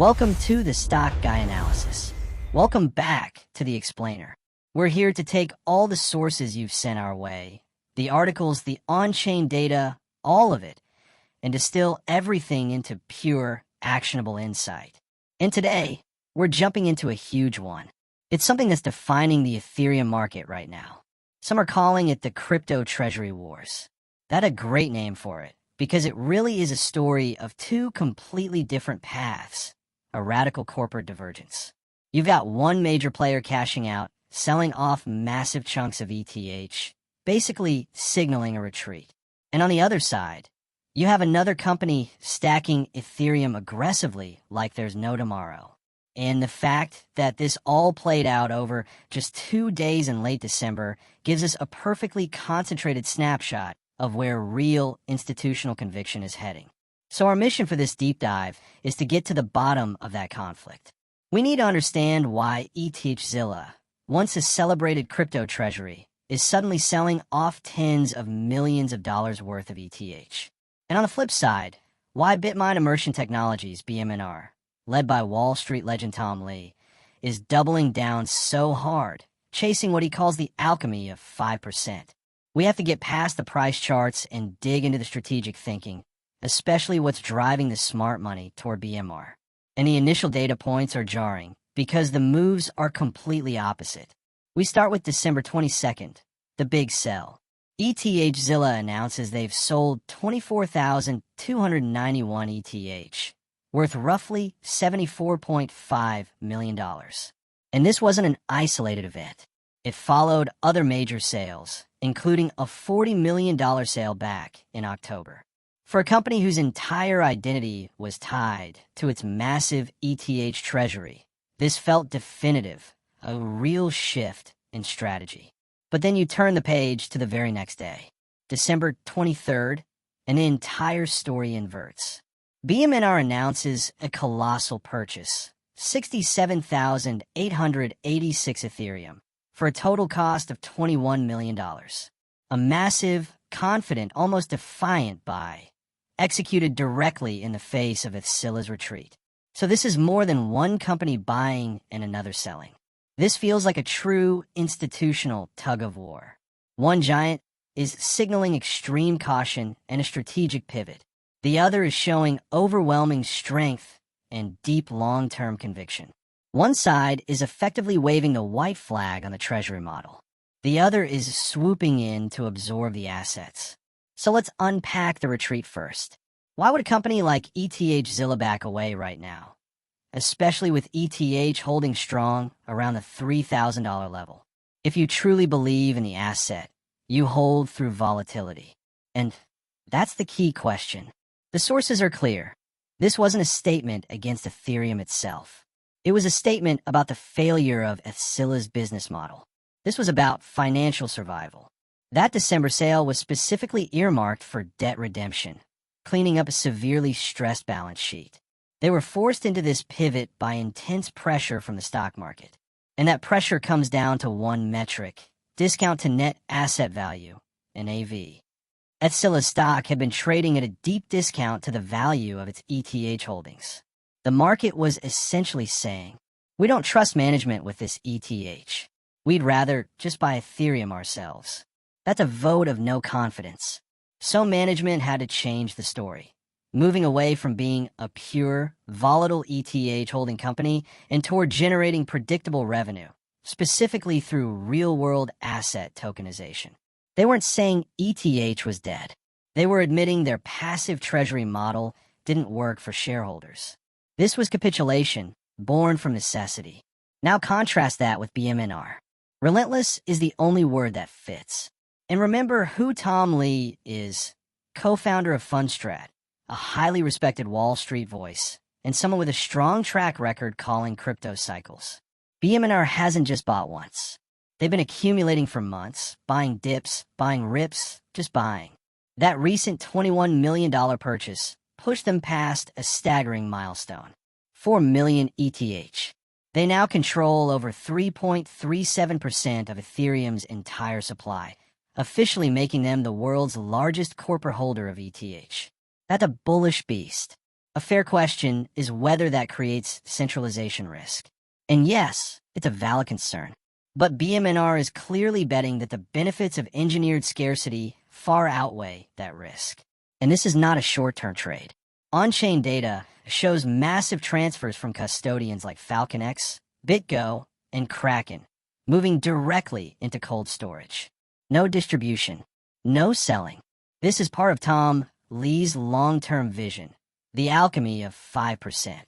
Welcome to the Stock Guy Analysis. Welcome back to the Explainer. We're here to take all the sources you've sent our way, the articles, the on-chain data, all of it, and distill everything into pure, actionable insight. And today, we're jumping into a huge one. It's something that's defining the Ethereum market right now. Some are calling it the crypto treasury wars. That's a great name for it, because it really is a story of two completely different paths, a radical corporate divergence. You've got one major player cashing out, selling off massive chunks of ETH, basically signaling a retreat. And on the other side, you have another company stacking Ethereum aggressively like there's no tomorrow. And the fact that this all played out over just 2 days in late December gives us a perfectly concentrated snapshot of where real institutional conviction is heading. So our mission for this deep dive is to get to the bottom of that conflict. We need to understand why ETHZilla, once a celebrated crypto treasury, is suddenly selling off tens of millions of dollars worth of ETH. And on the flip side, why BitMine Immersion Technologies, BMNR, led by Wall Street legend Tom Lee, is doubling down so hard, chasing what he calls the alchemy of 5%. We have to get past the price charts and dig into the strategic thinking, especially what's driving the smart money toward BMR. And the initial data points are jarring because the moves are completely opposite. We start with December 22nd, the big sell. ETHZilla announces they've sold 24,291 ETH, worth roughly $74.5 million. And this wasn't an isolated event. It followed other major sales, including a $40 million sale back in October. For a company whose entire identity was tied to its massive ETH treasury, this felt definitive, a real shift in strategy. But then you turn the page to the very next day, December 23rd, and the entire story inverts. BMNR announces a colossal purchase, 67,886 Ethereum, for a total cost of $21 million. A massive, confident, almost defiant buy, executed directly in the face of ETHZilla's retreat. So this is more than one company buying and another selling. This feels like a true institutional tug-of-war. One giant is signaling extreme caution and a strategic pivot. The other is showing overwhelming strength and deep long-term conviction. One side is effectively waving the white flag on the treasury model. The other is swooping in to absorb the assets. So let's unpack the retreat first. Why would a company like ETHZilla back away right now, especially with ETH holding strong around the $3,000 level? If you truly believe in the asset, you hold through volatility. And that's the key question. The sources are clear. This wasn't a statement against Ethereum itself. It was a statement about the failure of ETHZilla's business model. This was about financial survival. That December sale was specifically earmarked for debt redemption, cleaning up a severely stressed balance sheet. They were forced into this pivot by intense pressure from the stock market. And that pressure comes down to one metric: discount to net asset value, NAV. ETHZilla's stock had been trading at a deep discount to the value of its ETH holdings. The market was essentially saying, we don't trust management with this ETH. We'd rather just buy Ethereum ourselves. That's a vote of no confidence. So management had to change the story, moving away from being a pure, volatile ETH holding company and toward generating predictable revenue, specifically through real-world asset tokenization. They weren't saying ETH was dead. They were admitting their passive treasury model didn't work for shareholders. This was capitulation, born from necessity. Now contrast that with BMNR. Relentless is the only word that fits. And remember who Tom Lee is: co-founder of Fundstrat, a highly respected Wall Street voice, and someone with a strong track record calling crypto cycles. BMNR hasn't just bought once. They've been accumulating for months, buying dips, buying rips, just buying. That recent $21 million purchase pushed them past a staggering milestone: 4 million ETH. They now control over 3.37% of Ethereum's entire supply, officially making them the world's largest corporate holder of ETH. That's a bullish beast. A fair question is whether that creates centralization risk. And yes, it's a valid concern. But BMNR is clearly betting that the benefits of engineered scarcity far outweigh that risk. And this is not a short-term trade. On-chain data shows massive transfers from custodians like FalconX, BitGo, and Kraken, moving directly into cold storage. No distribution, no selling. This is part of Tom Lee's long-term vision, the alchemy of 5%.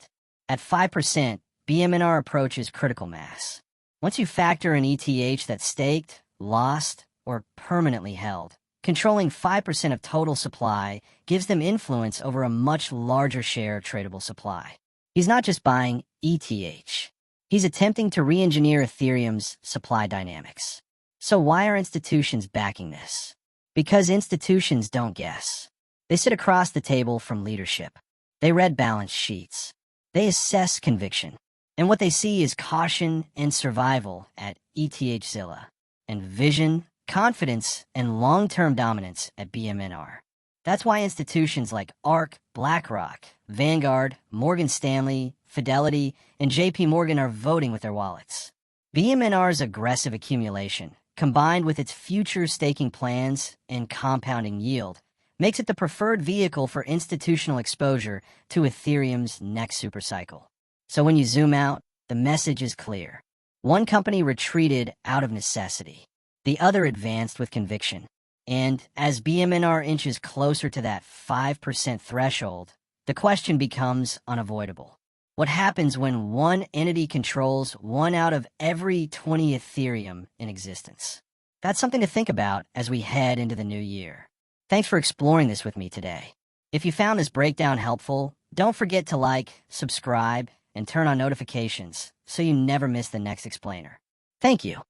At 5%, BMNR approaches critical mass. Once you factor in ETH that's staked, lost, or permanently held, controlling 5% of total supply gives them influence over a much larger share of tradable supply. He's not just buying ETH. He's attempting to re-engineer Ethereum's supply dynamics. So why are institutions backing this? Because institutions don't guess. They sit across the table from leadership. They read balance sheets. They assess conviction. And what they see is caution and survival at ETHZilla, and vision, confidence, and long-term dominance at BMNR. That's why institutions like ARK, BlackRock, Vanguard, Morgan Stanley, Fidelity, and JP Morgan are voting with their wallets. BMNR's aggressive accumulation, combined with its future staking plans and compounding yield, makes it the preferred vehicle for institutional exposure to Ethereum's next supercycle. So when you zoom out, the message is clear. One company retreated out of necessity. The other advanced with conviction. And as BMNR inches closer to that 5% threshold, the question becomes unavoidable. What happens when one entity controls 1 out of every 20 Ethereum in existence? That's something to think about as we head into the new year. Thanks for exploring this with me today. If you found this breakdown helpful, don't forget to like, subscribe, and turn on notifications so you never miss the next explainer. Thank you.